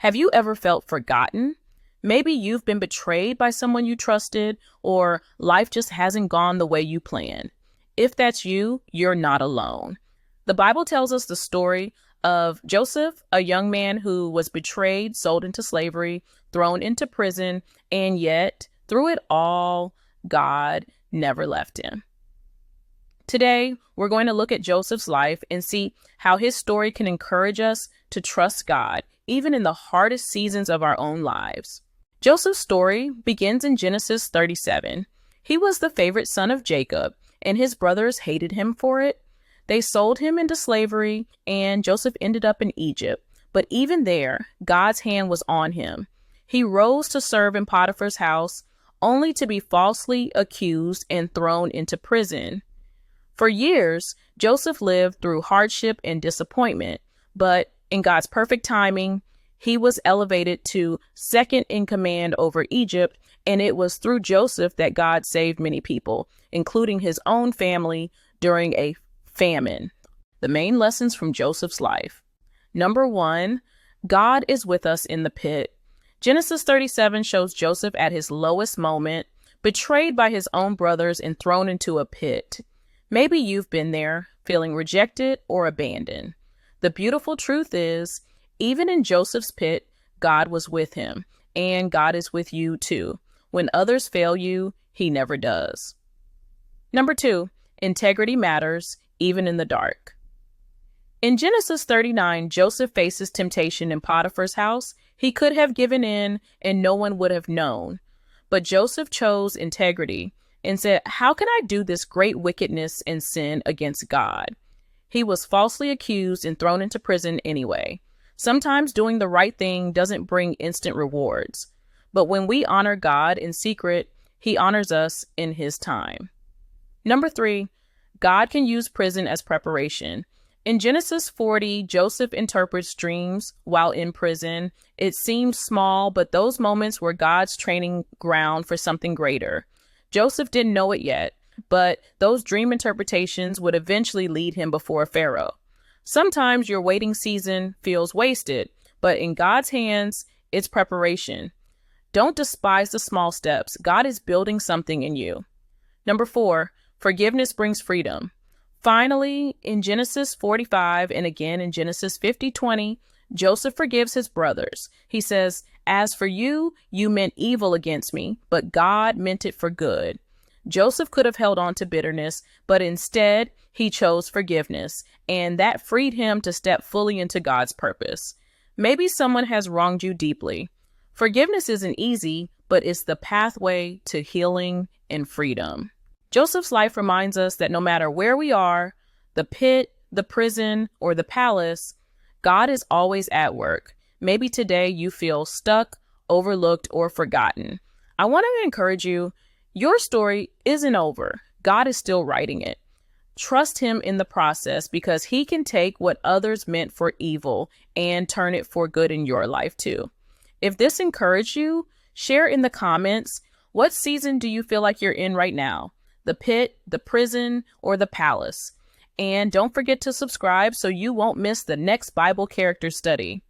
Have you ever felt forgotten? Maybe you've been betrayed by someone you trusted, or life just hasn't gone the way you planned. If that's you, you're not alone. The Bible tells us the story of Joseph, a young man who was betrayed, sold into slavery, thrown into prison, and yet, through it all, God never left him. Today, we're going to look at Joseph's life and see how his story can encourage us to trust God, even in the hardest seasons of our own lives. Joseph's story begins in Genesis 37. He was the favorite son of Jacob, and his brothers hated him for it. They sold him into slavery, and Joseph ended up in Egypt. But even there, God's hand was on him. He rose to serve in Potiphar's house, only to be falsely accused and thrown into prison. For years, Joseph lived through hardship and disappointment, but in God's perfect timing, he was elevated to second in command over Egypt, and it was through Joseph that God saved many people, including his own family, during a famine. The main lessons from Joseph's life. Number 1, God is with us in the pit. Genesis 37 shows Joseph at his lowest moment, betrayed by his own brothers and thrown into a pit. Maybe you've been there, feeling rejected or abandoned. The beautiful truth is, even in Joseph's pit, God was with him, and God is with you too. When others fail you, he never does. Number 2, integrity matters, even in the dark. In Genesis 39, Joseph faces temptation in Potiphar's house. He could have given in, and no one would have known. But Joseph chose integrity and said, "How can I do this great wickedness and sin against God?" He was falsely accused and thrown into prison anyway. Sometimes doing the right thing doesn't bring instant rewards. But when we honor God in secret, he honors us in his time. Number 3, God can use prison as preparation. In Genesis 40, Joseph interprets dreams while in prison. It seems small, but those moments were God's training ground for something greater. Joseph didn't know it yet, but those dream interpretations would eventually lead him before Pharaoh. Sometimes your waiting season feels wasted, but in God's hands, it's preparation. Don't despise the small steps. God is building something in you. Number 4, forgiveness brings freedom. Finally, in Genesis 45 and again in Genesis 50:20, Joseph forgives his brothers. He says, "As for you, you meant evil against me, but God meant it for good." Joseph could have held on to bitterness, but instead he chose forgiveness, and that freed him to step fully into God's purpose. Maybe someone has wronged you deeply. Forgiveness isn't easy, but it's the pathway to healing and freedom. Joseph's life reminds us that no matter where we are, the pit, the prison, or the palace, God is always at work. Maybe today you feel stuck, overlooked, or forgotten. I want to encourage you, your story isn't over. God is still writing it. Trust him in the process because he can take what others meant for evil and turn it for good in your life too. If this encouraged you, share in the comments, what season do you feel like you're in right now? The pit, the prison, or the palace? And don't forget to subscribe so you won't miss the next Bible character study.